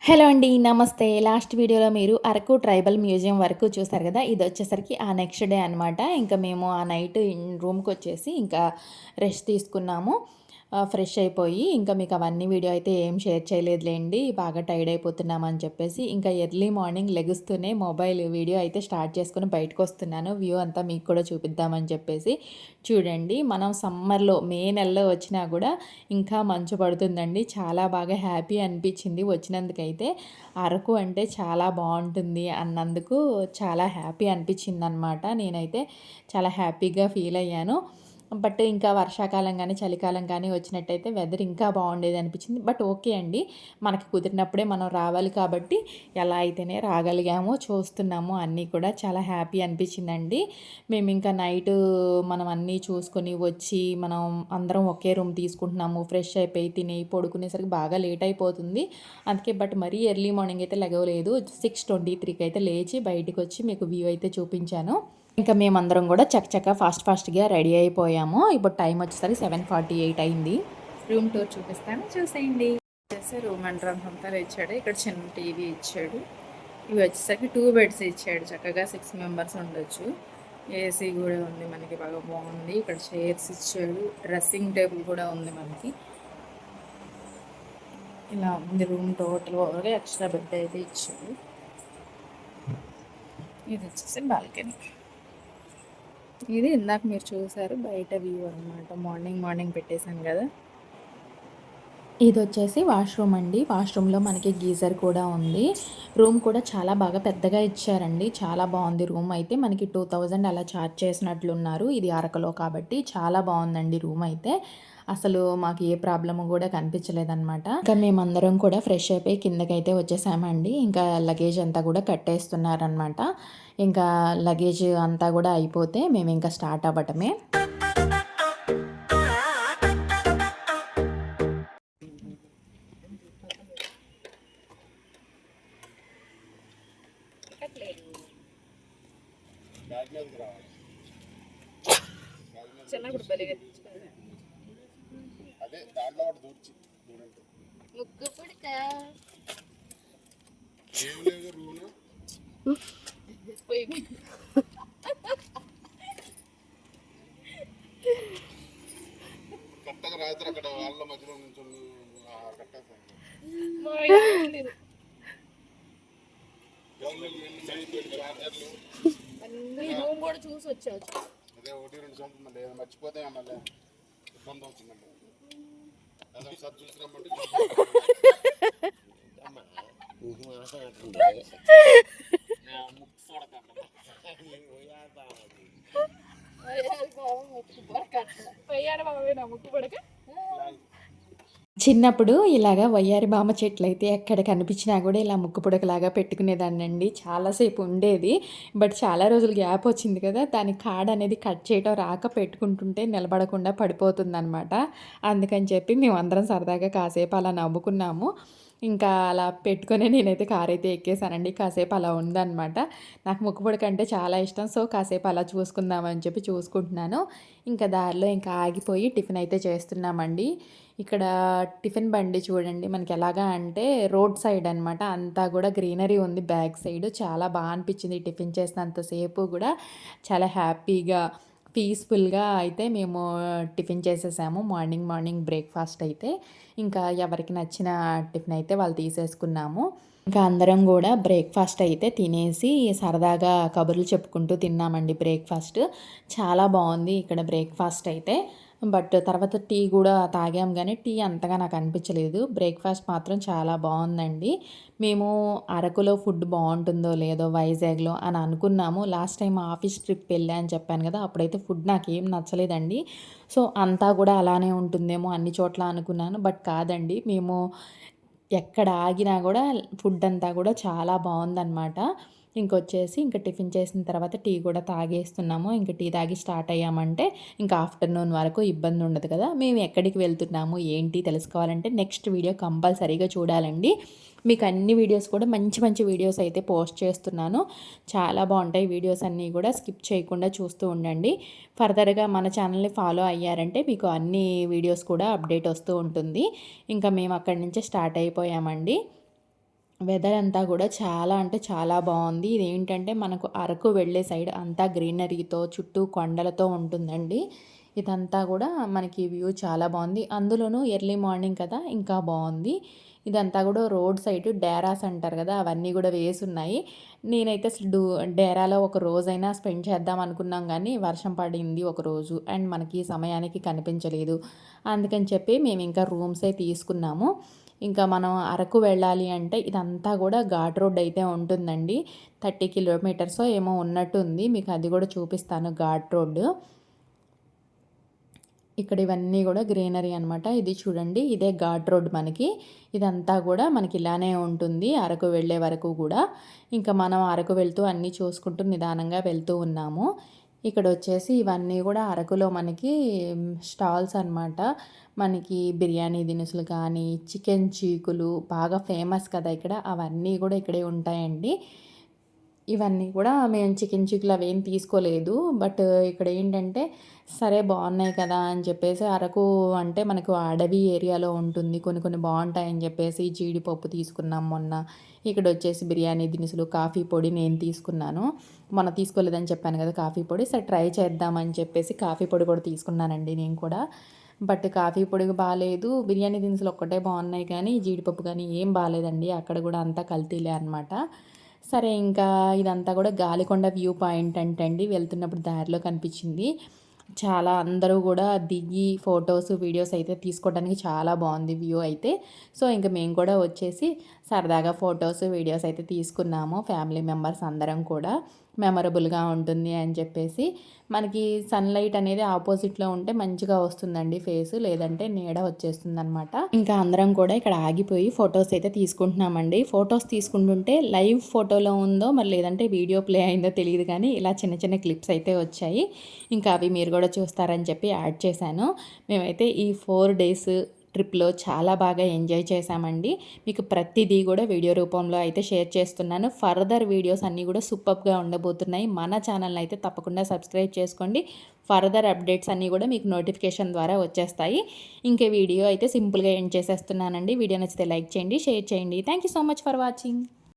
Hello అండి. నమస్తే. Last వీడియోలో మీరు అరకు ట్రైబల్ మ్యూజియం వరకు చూసారు గదా! ఇదొచ్చేసరికి ఆ నెక్స్ట్ డే అనమాట. ఇంకా మేము ఆ నైట్ రూమ్‌కొచ్చేసి ఇంకా రెస్ట్ తీసుకున్నాము. ఫ్రెష్ అయిపోయి ఇంకా మీకు అవన్నీ వీడియో అయితే ఏం షేర్ చేయలేదులెండి. బాగా టైర్డ్ అయిపోతున్నామని చెప్పేసి ఇంకా ఎర్లీ మార్నింగ్ లెగుస్తూనే మొబైల్ వీడియో అయితే స్టార్ట్ చేసుకొని బయటకొస్తున్నాను. వ్యూ అంతా మీకు కూడా చూపిద్దామని చెప్పేసి. చూడండి మనం సమ్మర్‌లో మే నెలలో వచ్చినా గూడా ఇంకా మంచు పడుతుందండి. చాలా బాగా హ్యాపీ అనిపించింది వచ్చినందుకైతే. అరకు అంటే చాలా బావుంటుంది అన్నందుకు చాలా హ్యాపీ అనిపించిందనమాట. నేనైతే చాలా హ్యాపీగా ఫీల్ అయ్యాను. బట్ ఇంకా వర్షాకాలం గానీ, చలికాలం కానీ వచ్చినట్టయితే వెదర్ ఇంకా బావుండేదనిపించింది. బట్ ఓకే అండి. మనకి కుదిరినప్పుడే మనం రావాలి కాబట్టి ఎలా అయితేనే రాగలిగాము, చూస్తున్నాము అన్నీ కూడా చాలా హ్యాపీ అనిపించిందండి. మేమింకా నైటు మనం అన్నీ చూసుకొని వచ్చి, మనం అందరం ఒకే రూమ్ తీసుకుంటున్నాము. ఫ్రెష్ అయిపోయి, తిని, పడుకునేసరికి బాగా లేట్ అయిపోతుంది. అందుకే బట్ మరీ ఎర్లీ మార్నింగ్ అయితే లెగవలేదు. 6:23కి అయితే లేచి బయటికొచ్చి మీకు వ్యూ అయితే చూపించాను. ఇంకా మేమందరం గూడా చకచకా ఫాస్ట్‌గా రెడీ అయిపోయాము. ఇప్పుడు టైం వచ్చేసరికి 7:48 అయింది. రూమ్ టూర్ చూపిస్తాను చూసేయండి. రూమ్ ఎంట్రన్స్ అంతా ఇచ్చాడు. ఇక్కడ చిన్న టీవీ ఇచ్చాడు. ఇవి వచ్చేసరికి 2 బెడ్స్ ఇచ్చాడు. చక్కగా 6 మెంబర్స్ ఉండొచ్చు. ఏసీ కూడా ఉంది మనకి బాగా బాగుంది. ఇక్కడ చైర్స్ ఇచ్చాడు. డ్రెస్సింగ్ టేబుల్ కూడా ఉంది మనకి. ఇలా ఉంది రూమ్ టోటల్ ఓవర్గా. ఎక్స్ట్రా బెడ్ అయితే ఇచ్చాడు. ఇది వచ్చేసి బాల్కనీ. ఇది ఇందాక మీరు చూసారు బయట వ్యూ అనమాట. మార్నింగ్ పెట్టేశాను కదా. ఇదొచ్చేసి వాష్‌రూమ్ అండి. వాష్‌రూమ్‌లో మనకి గీజర్ కూడా ఉంది. రూమ్ కూడా చాలా బాగా పెద్దగా ఇచ్చారండి. చాలా బావుంది రూమ్ అయితే. మనకి 2000 అలా చార్జ్ చేసినట్లున్నారు. ఇది అరకులో కాబట్టి చాలా బావుందండి రూమ్ అయితే. అసలు మాకు ఏ ప్రాబ్లమ్ గూడా కనిపించలేదనమాట. ఇంకా మేమందరం కూడా ఫ్రెష్ అయిపోయి కిందకైతే వచ్చేసామండి. ఇంకా లగేజ్ అంతా కూడా కట్టేస్తున్నారనమాట. ఇంకా లగేజ్ అంతా గూడా అయిపోతే మేమింకా స్టార్ట్ అవ్వటమే. చిన్నప్పుడు బలిగా అదే దాంట్లో ఒకటి దూర్చి ముగ్గు పుడక కట్టగా రాత్రి అక్కడ వాళ్ళ మధ్యలో నుంచి రూమ్ కూడా చూసి వచ్చావచ్చు. అదే 1-2 సంవత్సరం మళ్ళీ మర్చిపోతే మళ్ళీ ఇబ్బంది అవుతుందండి. అదొకసారి చూసినామంటే చిన్నప్పుడు ఇలాగా వయ్యారి భామ చెట్లయితే ఎక్కడ కనిపించినా కూడా ఇలా ముక్కు పుడకలాగా పెట్టుకునేదాన్నండి. చాలాసేపు ఉండేది. బట్ చాలా రోజులు గ్యాప్ వచ్చింది కదా! దాని కాడ అనేది కట్ చేయటం రాక పెట్టుకుంటుంటే నిలబడకుండా పడిపోతుందనమాట. అందుకని చెప్పి మేమందరం సరదాగా కాసేపు అలా నవ్వుకున్నాము. ఇంకా అలా పెట్టుకొనే నేనైతే కారైతే ఎక్కేసానండి. కాసేపు అలా ఉందనమాట. నాకు ముక్కు పుడక అంటే చాలా ఇష్టం. సో, కాసేపు అలా చూసుకుందామని చెప్పి చూసుకుంటున్నాను. ఇంకా దారిలో ఇంకా ఆగిపోయి టిఫిన్ అయితే చేస్తున్నామండి. ఇక్కడ టిఫిన్ బండి చూడండి మనకి ఎలాగా అంటే రోడ్ సైడ్ అనమాట. అంతా కూడా గ్రీనరీ ఉంది బ్యాక్ సైడ్. చాలా అనిపించింది టిఫిన్ చేసినంత సేపు కూడా చాలా హ్యాపీగా, పీస్‌ఫుల్‌గా అయితే మేము టిఫిన్ చేసేసాము. మార్నింగ్ బ్రేక్‌ఫాస్ట్ అయితే. ఇంకా ఎవరికి నచ్చిన టిఫిన్ అయితే వాళ్ళు తీసేసుకున్నాము. ఇంకా అందరం గూడా బ్రేక్‌ఫాస్ట్ అయితే తినేసి సరదాగా కబుర్లు చెప్పుకుంటూ తిన్నామండి బ్రేక్‌ఫాస్ట్. చాలా బావుంది ఇక్కడ బ్రేక్‌ఫాస్ట్ అయితే. బట్ తర్వాత టీ గూడా తాగాం గానీ, టీ అంతగా నాకు అనిపించలేదు. బ్రేక్‌ఫాస్ట్ మాత్రం చాలా బావుందండి. మేము అరకులో ఫుడ్ బావుంటుందో లేదో వైజాగ్‌లో అని అనుకున్నాము. లాస్ట్ టైమ్ ఆఫీస్ ట్రిప్ వెళ్ళా అని చెప్పాను గదా! అప్పుడైతే ఫుడ్ నాకేం నచ్చలేదండి. సో, అంతా గూడా అలానే ఉంటుందేమో అన్ని చోట్ల అనుకున్నాను. బట్ కాదండి. మేము ఎక్కడ ఆగినా గూడా ఫుడ్ అంతా గూడా చాలా బావుందనమాట. ఇంకొచ్చేసి ఇంక టిఫిన్ చేసిన తర్వాత టీ కూడా తాగేస్తున్నాము. ఇంక టీ తాగి స్టార్ట్ అయ్యామంటే ఇంకా ఆఫ్టర్‌నూన్ వరకు ఇబ్బంది ఉండదు కదా! మేము ఎక్కడికి వెళ్తున్నాము, ఏంటి తెలుసుకోవాలంటే నెక్స్ట్ వీడియో కంపల్సరీగా చూడాలండి. మీకు అన్ని వీడియోస్ కూడా మంచి వీడియోస్ అయితే పోస్ట్ చేస్తున్నాను. చాలా బావుంటాయి వీడియోస్ అన్నీ కూడా స్కిప్ చేయకుండా చూస్తూ ఉండండి. ఫర్దర్‌గా మన ఛానల్‌ని ఫాలో అయ్యారంటే మీకు అన్ని వీడియోస్ కూడా అప్డేట్ వస్తూ ఉంటుంది. ఇంకా మేము అక్కడి నుంచే స్టార్ట్ అయిపోయామండి. వెదర్ అంతా కూడా చాలా అంటే చాలా బాగుంది. ఇదేంటంటే మనకు అరకు వెళ్ళే సైడ్ అంతా గ్రీనరీతో చుట్టూ కొండలతో ఉంటుందండి. ఇదంతా కూడా మనకి వ్యూ చాలా బాగుంది. అందులోనూ ఎర్లీ మార్నింగ్ కదా ఇంకా బాగుంది. ఇదంతా కూడా రోడ్ సైడ్ డేరాస్ అంటారు కదా, అవన్నీ కూడా వేసున్నాయి. నేనైతే అసలు డేరాలో ఒక రోజైనా స్పెండ్ చేద్దాం అనుకున్నాం కానీ వర్షం పడింది ఒకరోజు అండ్ మనకి సమయానికి కనిపించలేదు. అందుకని చెప్పి మేము ఇంకా రూమ్సే తీసుకున్నాము. ఇంకా మనం అరకు వెళ్ళాలి అంటే ఇదంతా కూడా ఘాట్ రోడ్ అయితే ఉంటుందండి. 30 కిలోమీటర్సో ఏమో ఉన్నట్టుంది. మీకు అది కూడా చూపిస్తాను ఘాట్ రోడ్డు. ఇక్కడ ఇవన్నీ కూడా గ్రీనరీ అనమాట. ఇది చూడండి, ఇదే ఘాట్ రోడ్ మనకి. ఇదంతా కూడా మనకి ఇలానే ఉంటుంది అరకు వెళ్ళే వరకు కూడా. ఇంకా మనం అరకు వెళ్తూ అన్నీ చూసుకుంటూ నిదానంగా వెళ్తూ ఉన్నాము. ఇక్కడ వచ్చేసి ఇవన్నీ కూడా అరకులో మనకి స్టాల్స్ అనమాట. మనకి బిర్యానీ దినుసులు కానీ, చికెన్ చీకులు బాగా ఫేమస్ కదా ఇక్కడ, అవన్నీ కూడా ఇక్కడే ఉంటాయండి. ఇవన్నీ కూడా మేము చికెన్ చిక్కులు అవేం తీసుకోలేదు. బట్ ఇక్కడ ఏంటంటే సరే బాగున్నాయి కదా అని చెప్పేసి, అరకు అంటే మనకు అడవి ఏరియాలో ఉంటుంది. కొన్ని కొన్ని బాగుంటాయని చెప్పేసి జీడిపప్పు తీసుకున్నాం మొన్న. ఇక్కడ వచ్చేసి బిర్యానీ దినుసులు, కాఫీ పొడి నేను తీసుకున్నాను. మొన్న తీసుకోలేదని చెప్పాను కదా కాఫీ పొడి. సరే ట్రై చేద్దామని చెప్పేసి కాఫీ పొడి కూడా తీసుకున్నానండి నేను కూడా. బట్ కాఫీ పొడి బాగాలేదు, బిర్యానీ దినుసులు ఒక్కటే బాగున్నాయి కానీ జీడిపప్పు కానీ ఏం బాగాలేదండి. అక్కడ కూడా అంతా కల్తీలే అనమాట. సరే ఇంకా ఇదంతా కూడా గాలికొండ వ్యూ పాయింట్ అంటండి. వెళ్తున్నప్పుడు దారిలో కనిపించింది. చాలా అందరూ కూడా దిగి ఫొటోస్, వీడియోస్ అయితే తీసుకోవడానికి చాలా బాగుంది వ్యూ అయితే. సో ఇంక మేము కూడా వచ్చేసి సరదాగా ఫొటోస్, వీడియోస్ అయితే తీసుకున్నాము ఫ్యామిలీ మెంబర్స్ అందరం కూడా. మెమరబుల్గా ఉంటుంది అని చెప్పేసి. మనకి సన్లైట్ అనేది ఆపోజిట్లో ఉంటే మంచిగా వస్తుందండి ఫేస్, లేదంటే నీడ వచ్చేస్తుంది అనమాట. ఇంకా అందరం కూడా ఇక్కడ ఆగిపోయి ఫొటోస్ అయితే తీసుకుంటున్నామండి. ఫొటోస్ తీసుకుంటుంటే లైవ్ ఫోటోలో ఉందో మరి లేదంటే వీడియో ప్లే అయిందో తెలియదు కానీ ఇలా చిన్న చిన్న క్లిప్స్ అయితే వచ్చాయి. ఇంకా అవి మీరు కూడా చూస్తారని చెప్పి యాడ్ చేశాను. మేమైతే ఈ 4 డేస్ ట్రిప్లో చాలా బాగా ఎంజాయ్ చేశామండి. మీకు ప్రతిదీ కూడా వీడియో రూపంలో అయితే షేర్ చేస్తున్నాను. ఫర్దర్ వీడియోస్ అన్నీ కూడా సూపర్గా ఉండబోతున్నాయి. మన ఛానల్ని అయితే తప్పకుండా సబ్స్క్రైబ్ చేసుకోండి. ఫర్దర్ అప్డేట్స్ అన్నీ కూడా మీకు నోటిఫికేషన్ ద్వారా వచ్చేస్తాయి. ఇంకే వీడియో అయితే సింపుల్గా ఎండ్ చేసేస్తున్నానండి. వీడియో నచ్చితే లైక్ చేయండి, షేర్ చేయండి. Thank you so much for watching.